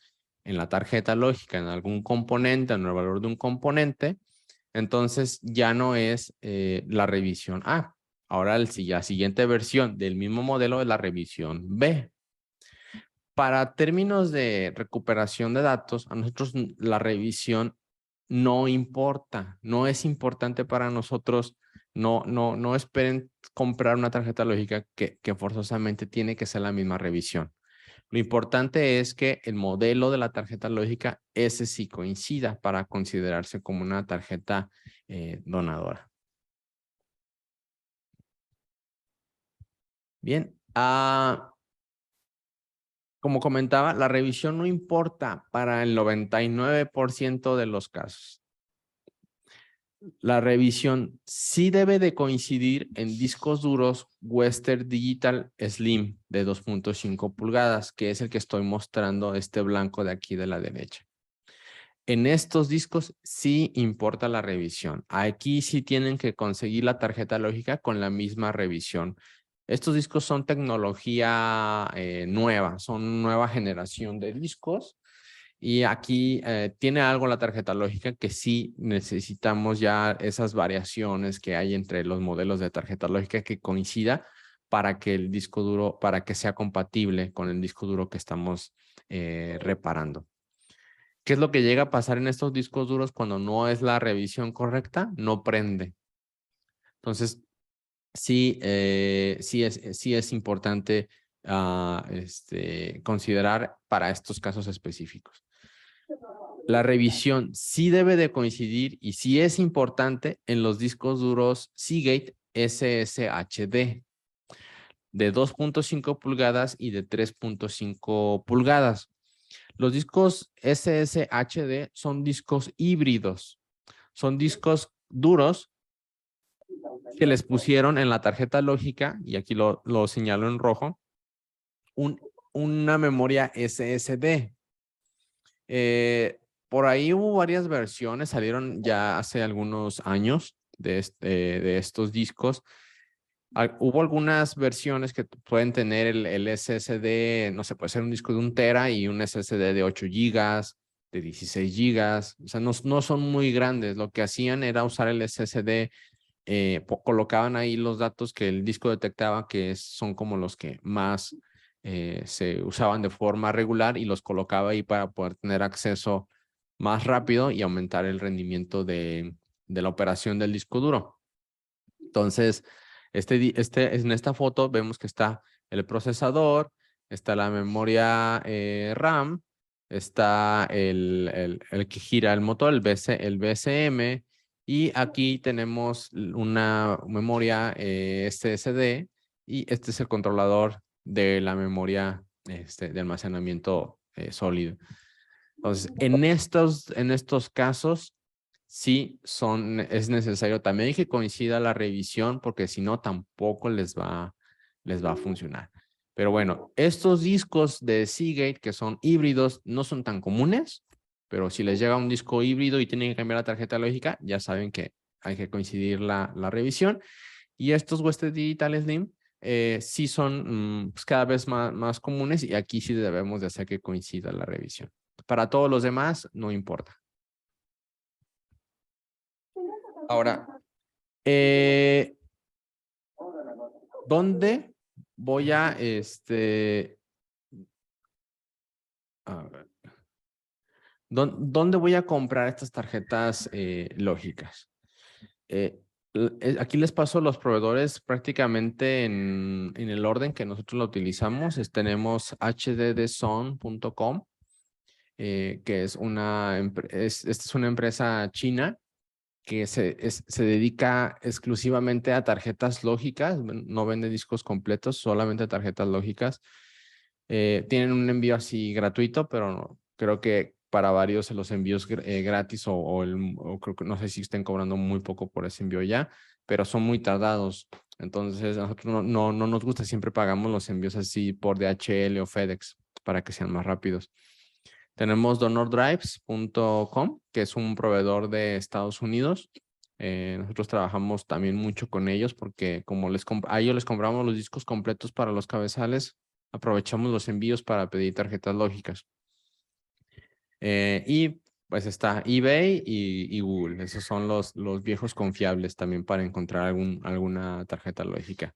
en la tarjeta lógica, en algún componente, en el valor de un componente, entonces ya no es la revisión A. Ahora la siguiente versión del mismo modelo es la revisión B. Para términos de recuperación de datos, a nosotros la revisión no importa, no es importante para nosotros. No esperen comprar una tarjeta lógica que forzosamente tiene que ser la misma revisión. Lo importante es que el modelo de la tarjeta lógica, ese sí coincida para considerarse como una tarjeta donadora. Bien, como comentaba, la revisión no importa para el 99% de los casos. La revisión sí debe de coincidir en discos duros Western Digital Slim de 2.5 pulgadas, que es el que estoy mostrando, este blanco de aquí de la derecha. En estos discos sí importa la revisión. Aquí sí tienen que conseguir la tarjeta lógica con la misma revisión. Estos discos son tecnología nueva, son nueva generación de discos. Y aquí tiene algo la tarjeta lógica que sí necesitamos ya esas variaciones que hay entre los modelos de tarjeta lógica que coincida para que el disco duro, para que sea compatible con el disco duro que estamos reparando. ¿Qué es lo que llega a pasar en estos discos duros cuando no es la revisión correcta? No prende. Entonces, sí es importante considerar para estos casos específicos. La revisión sí debe de coincidir y sí es importante en los discos duros Seagate SSHD de 2.5 pulgadas y de 3.5 pulgadas. Los discos SSHD son discos híbridos. Son discos duros que les pusieron en la tarjeta lógica, y aquí lo señalo en rojo, una memoria SSD. Por ahí hubo varias versiones, salieron ya hace algunos años de estos discos. Hubo algunas versiones que pueden tener el SSD, no sé, puede ser un disco de 1 tera y un SSD de 8 gigas, de 16 gigas. O sea, no son muy grandes. Lo que hacían era usar el SSD, colocaban ahí los datos que el disco detectaba, que son como los que más se usaban de forma regular, y los colocaba ahí para poder tener acceso más rápido y aumentar el rendimiento de la operación del disco duro. Entonces, en esta foto vemos que está el procesador, está la memoria RAM, está el que gira el motor, el BCM, y aquí tenemos una memoria SSD, y este es el controlador de la memoria de almacenamiento sólido. Entonces, en estos casos, sí es necesario también que coincida la revisión, porque si no, tampoco les va a funcionar. Pero bueno, estos discos de Seagate que son híbridos no son tan comunes, pero si les llega un disco híbrido y tienen que cambiar la tarjeta lógica, ya saben que hay que coincidir la revisión. Y estos Western Digital Slim sí son pues cada vez más comunes, y aquí sí debemos de hacer que coincida la revisión. Para todos los demás, no importa. Ahora, ¿dónde voy a, a ver, ¿dónde voy a comprar estas tarjetas lógicas? Aquí les paso los proveedores prácticamente en el orden que nosotros lo utilizamos. Tenemos hddzone.com, que es esta es una empresa china que se dedica exclusivamente a tarjetas lógicas, no vende discos completos, solamente tarjetas lógicas. Tienen un envío así gratuito, pero creo que para varios los envíos gratis o creo que no sé si estén cobrando muy poco por ese envío ya, pero son muy tardados. Entonces, a nosotros no nos gusta, siempre pagamos los envíos así por DHL o FedEx para que sean más rápidos. Tenemos donordrives.com, que es un proveedor de Estados Unidos. Nosotros trabajamos también mucho con ellos porque como a ellos les compramos los discos completos para los cabezales, aprovechamos los envíos para pedir tarjetas lógicas. Y pues está eBay y Google. Esos son los viejos confiables también para encontrar alguna tarjeta lógica.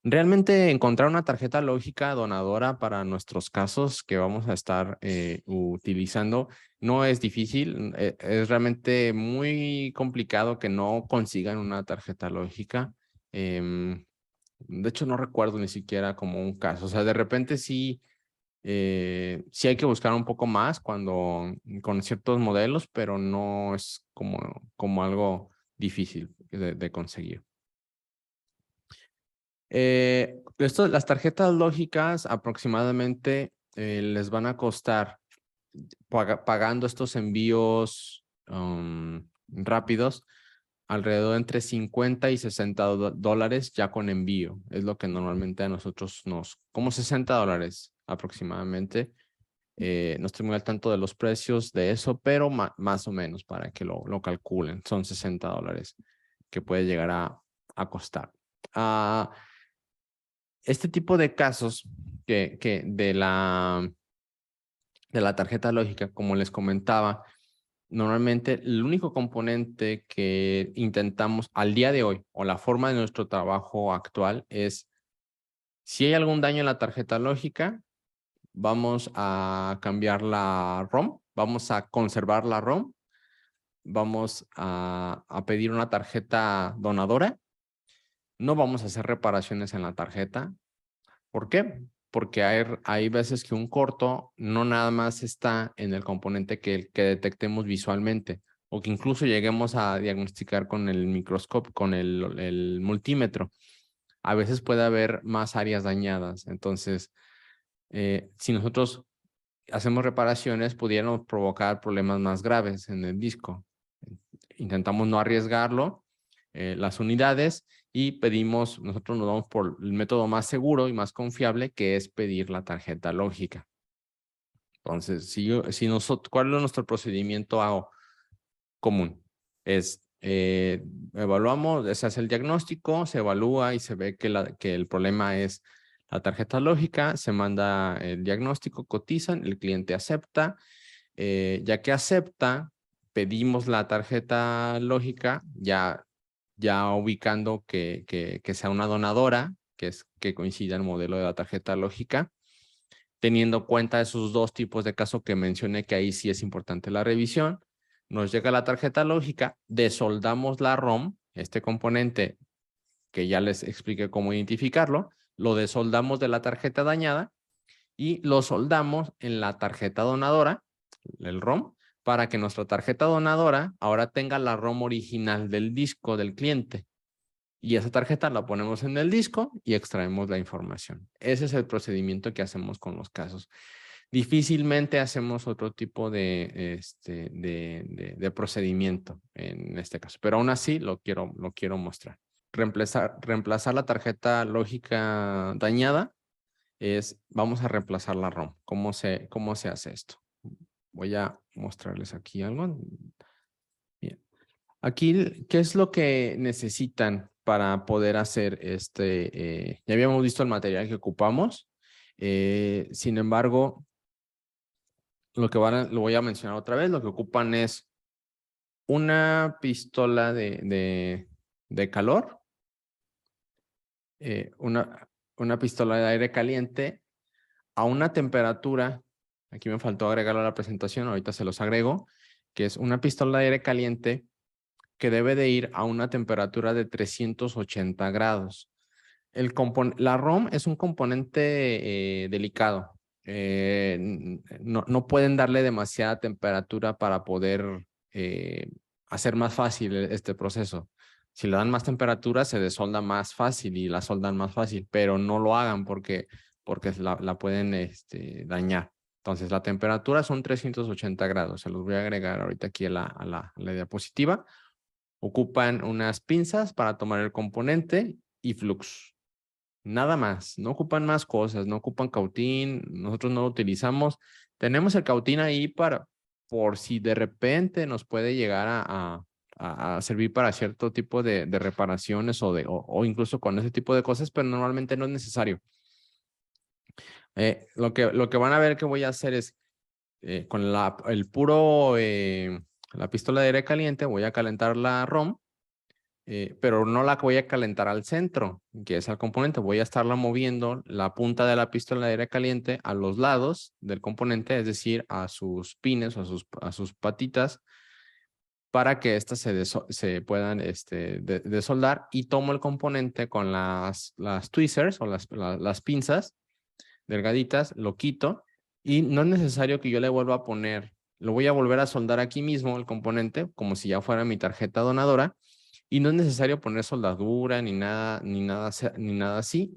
Realmente encontrar una tarjeta lógica donadora para nuestros casos que vamos a estar utilizando no es difícil. Es realmente muy complicado que no consigan una tarjeta lógica. De hecho, no recuerdo ni siquiera como un caso. O sea, de repente sí hay que buscar un poco más con ciertos modelos, pero no es como algo difícil de conseguir. Las tarjetas lógicas aproximadamente les van a costar pagando estos envíos rápidos alrededor de entre 50 y 60 dólares ya con envío. Es lo que normalmente a nosotros como 60 dólares aproximadamente. No estoy muy al tanto de los precios de eso, pero más o menos para que lo calculen. Son 60 dólares que puede llegar a costar. Este tipo de casos que de la tarjeta lógica, como les comentaba, normalmente el único componente que intentamos al día de hoy o la forma de nuestro trabajo actual es si hay algún daño en la tarjeta lógica, vamos a cambiar la ROM, vamos a conservar la ROM, vamos a pedir una tarjeta donadora, no vamos a hacer reparaciones en la tarjeta. ¿Por qué? Porque hay veces que un corto no nada más está en el componente que detectemos visualmente o que incluso lleguemos a diagnosticar con el microscopio, con el multímetro. A veces puede haber más áreas dañadas. Entonces, si nosotros hacemos reparaciones, pudiéramos provocar problemas más graves en el disco. Intentamos no arriesgarlo, las unidades, y nosotros nos vamos por el método más seguro y más confiable, que es pedir la tarjeta lógica. Entonces, ¿cuál es nuestro procedimiento común? Es, evaluamos, se hace el diagnóstico, se evalúa y se ve que el problema es la tarjeta lógica, se manda el diagnóstico, cotizan, el cliente acepta, ya que acepta, pedimos la tarjeta lógica, ya ubicando que sea una donadora, que coincida el modelo de la tarjeta lógica, teniendo cuenta de esos dos tipos de caso que mencioné, que ahí sí es importante la revisión. Nos llega la tarjeta lógica, desoldamos la ROM, este componente que ya les expliqué cómo identificarlo, lo desoldamos de la tarjeta dañada y lo soldamos en la tarjeta donadora, el ROM, para que nuestra tarjeta donadora ahora tenga la ROM original del disco del cliente. Y esa tarjeta la ponemos en el disco y extraemos la información. Ese es el procedimiento que hacemos con los casos. Difícilmente hacemos otro tipo de procedimiento en este caso, pero aún así lo quiero mostrar. Reemplazar la tarjeta lógica dañada vamos a reemplazar la ROM. ¿Cómo se hace esto? Voy a mostrarles aquí algo. Bien. Aquí, ¿qué es lo que necesitan para poder hacer ya habíamos visto el material que ocupamos. Sin embargo, lo voy a mencionar otra vez. Lo que ocupan es una pistola de calor, una pistola de aire caliente a una temperatura, aquí me faltó agregarlo a la presentación, ahorita se los agrego, que es una pistola de aire caliente que debe de ir a una temperatura de 380 grados. La ROM es un componente delicado. No pueden darle demasiada temperatura para poder hacer más fácil este proceso. Si le dan más temperatura, se desolda más fácil y la soldan más fácil, pero no lo hagan porque la pueden dañar. Entonces, la temperatura son 380 grados. Se los voy a agregar ahorita aquí a la diapositiva. Ocupan unas pinzas para tomar el componente y flux. Nada más. No ocupan más cosas. No ocupan cautín. Nosotros no lo utilizamos. Tenemos el cautín ahí por si de repente nos puede llegar a a servir para cierto tipo de reparaciones o incluso con ese tipo de cosas, pero normalmente no es necesario. Lo que van a ver que voy a hacer es con la pistola de aire caliente, voy a calentar la ROM, pero no la voy a calentar al centro, que es al componente. Voy a estarla moviendo la punta de la pistola de aire caliente a los lados del componente, es decir, a sus pines o a sus patitas, para que éstas se puedan desoldar, y tomo el componente con las tweezers o las pinzas delgaditas, lo quito, y no es necesario que yo le vuelva a poner, lo voy a volver a soldar aquí mismo el componente, como si ya fuera mi tarjeta donadora, y no es necesario poner soldadura ni nada así.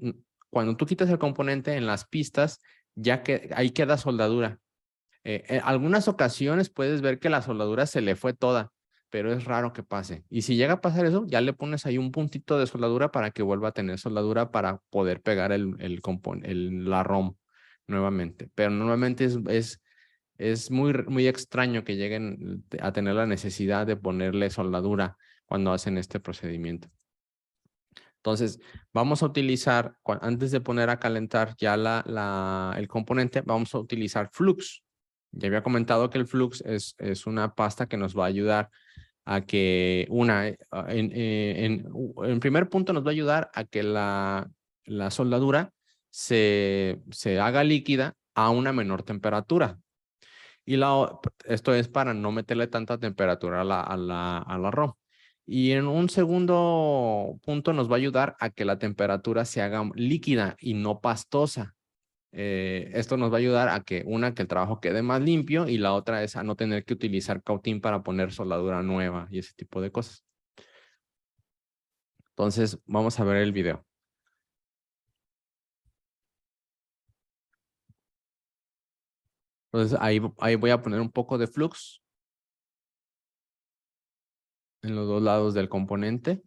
Cuando tú quitas el componente en las pistas, ya que ahí queda soldadura. En algunas ocasiones puedes ver que la soldadura se le fue toda, pero es raro que pase. Y si llega a pasar eso, ya le pones ahí un puntito de soldadura para que vuelva a tener soldadura para poder pegar la ROM nuevamente. Pero normalmente es muy extraño que lleguen a tener la necesidad de ponerle soldadura cuando hacen este procedimiento. Entonces, vamos a utilizar, antes de poner a calentar ya el componente, vamos a utilizar Flux. Ya había comentado que el Flux es una pasta que nos va a ayudar a que en primer punto nos va a ayudar a que la soldadura se haga líquida a una menor temperatura. Y esto es para no meterle tanta temperatura a la ROM. Y en un segundo punto nos va a ayudar a que la temperatura se haga líquida y no pastosa. Esto nos va a ayudar a que el trabajo quede más limpio, y la otra es a no tener que utilizar cautín para poner soldadura nueva y ese tipo de cosas. Entonces, vamos a ver el video. Entonces, ahí voy a poner un poco de flux en los dos lados del componente.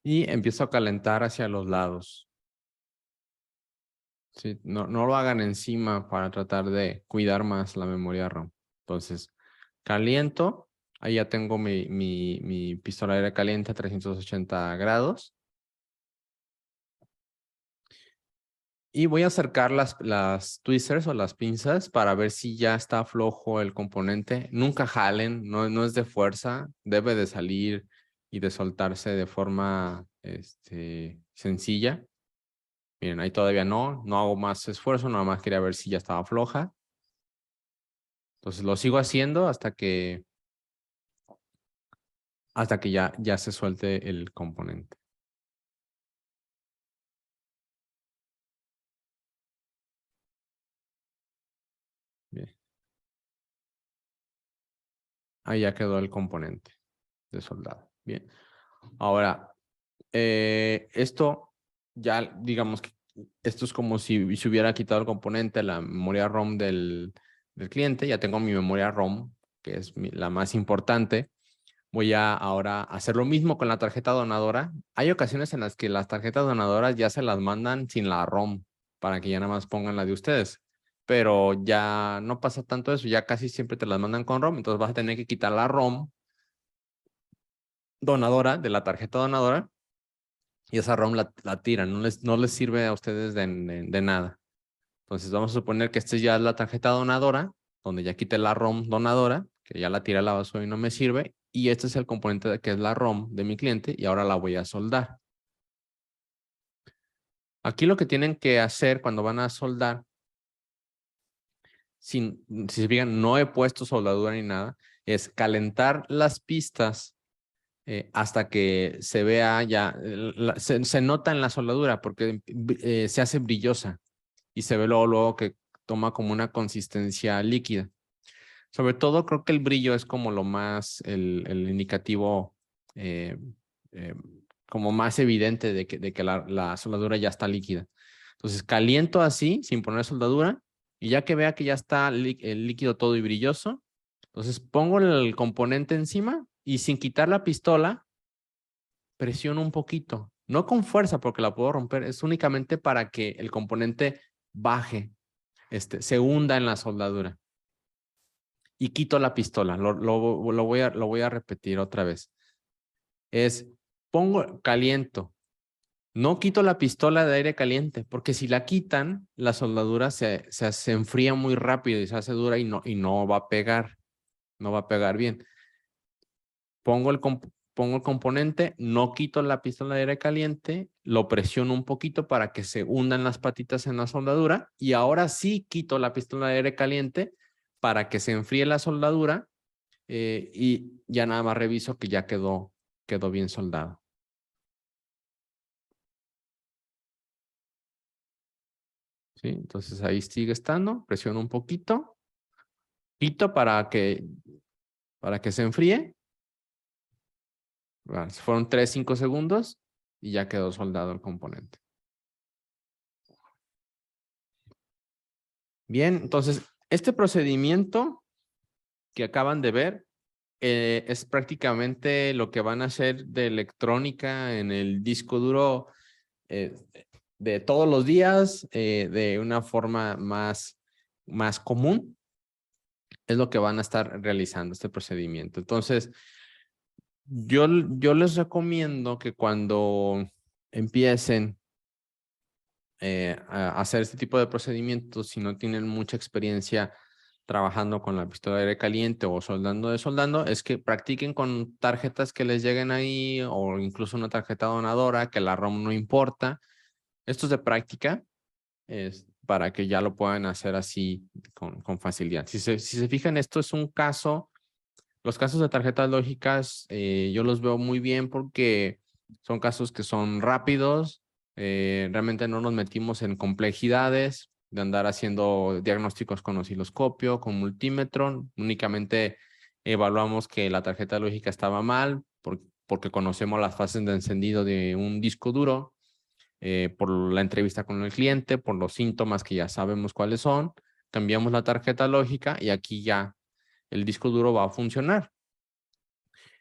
Y empiezo a calentar hacia los lados. Sí, no lo hagan encima para tratar de cuidar más la memoria RAM. Entonces, caliento. Ahí ya tengo mi pistola de aire caliente a 380 grados. Y voy a acercar las tweezers o las pinzas para ver si ya está flojo el componente. Nunca jalen, no es de fuerza. Debe de salir y de soltarse de forma sencilla. Miren, ahí todavía no hago más esfuerzo, nada más quería ver si ya estaba floja. Entonces lo sigo haciendo hasta que ya se suelte el componente. Bien. Ahí ya quedó el componente de soldado. Bien. Ahora, esto ya, digamos que esto es como si se hubiera quitado el componente, la memoria ROM del cliente. Ya tengo mi memoria ROM, que es la más importante. Voy a ahora hacer lo mismo con la tarjeta donadora. Hay ocasiones en las que las tarjetas donadoras ya se las mandan sin la ROM para que ya nada más pongan la de ustedes. Pero ya no pasa tanto eso, ya casi siempre te las mandan con ROM, entonces vas a tener que quitar la ROM donadora de la tarjeta donadora, y esa ROM la tiran, no les sirve a ustedes de nada. Entonces vamos a suponer que esta ya es la tarjeta donadora, donde ya quité la ROM donadora, que ya la tiré a la basura y no me sirve, y este es el componente que es la ROM de mi cliente, y ahora la voy a soldar. Aquí lo que tienen que hacer cuando van a soldar, si se fijan, no he puesto soldadura ni nada, es calentar las pistas hasta que se vea ya, se nota en la soldadura porque se hace brillosa y se ve luego que toma como una consistencia líquida. Sobre todo creo que el brillo es como lo más, el indicativo eh, eh, como más evidente de que la soldadura ya está líquida. Entonces caliento así, sin poner soldadura, y ya que vea que ya está el líquido todo y brilloso, entonces pongo el componente encima y sin quitar la pistola, presiono un poquito. No con fuerza porque la puedo romper, es únicamente para que el componente baje, se hunda en la soldadura. Y quito la pistola. Lo voy a repetir otra vez. Caliento. No quito la pistola de aire caliente, porque si la quitan, la soldadura se enfría muy rápido y se hace dura y no va a pegar. No va a pegar bien. Pongo el componente, no quito la pistola de aire caliente, lo presiono un poquito para que se hundan las patitas en la soldadura y ahora sí quito la pistola de aire caliente para que se enfríe la soldadura y ya nada más reviso que ya quedó bien soldado. ¿Sí? Entonces ahí sigue estando, presiono un poquito, quito para que se enfríe. Bueno, fueron 3-5 segundos y ya quedó soldado el componente. Bien, entonces este procedimiento que acaban de ver es prácticamente lo que van a hacer de electrónica en el disco duro de todos los días, de una forma más común. Es lo que van a estar realizando este procedimiento. Entonces, yo les recomiendo que cuando empiecen a hacer este tipo de procedimientos, si no tienen mucha experiencia trabajando con la pistola de aire caliente o soldando, es que practiquen con tarjetas que les lleguen ahí o incluso una tarjeta donadora, que la ROM no importa. Esto es de práctica, es para que ya lo puedan hacer así con facilidad. Si se fijan, esto es un caso, los casos de tarjetas lógicas yo los veo muy bien porque son casos que son rápidos, realmente no nos metimos en complejidades de andar haciendo diagnósticos con osciloscopio, con multímetro, únicamente evaluamos que la tarjeta lógica estaba mal porque conocemos las fases de encendido de un disco duro, por la entrevista con el cliente, por los síntomas que ya sabemos cuáles son, cambiamos la tarjeta lógica y aquí ya el disco duro va a funcionar.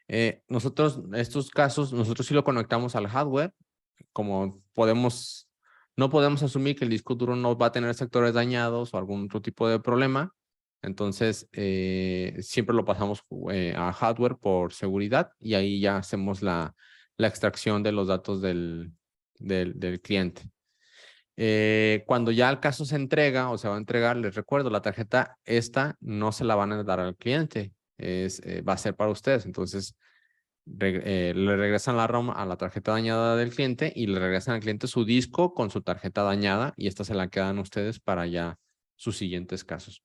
Estos casos, nosotros sí lo conectamos al hardware, como no podemos asumir que el disco duro no va a tener sectores dañados o algún otro tipo de problema. Entonces, siempre lo pasamos a hardware por seguridad y ahí ya hacemos la extracción de los datos del cliente. Cuando ya el caso se entrega o se va a entregar, les recuerdo, la tarjeta esta no se la van a dar al cliente, va a ser para ustedes. Entonces, le regresan la ROM a la tarjeta dañada del cliente y le regresan al cliente su disco con su tarjeta dañada y esta se la quedan ustedes para ya sus siguientes casos.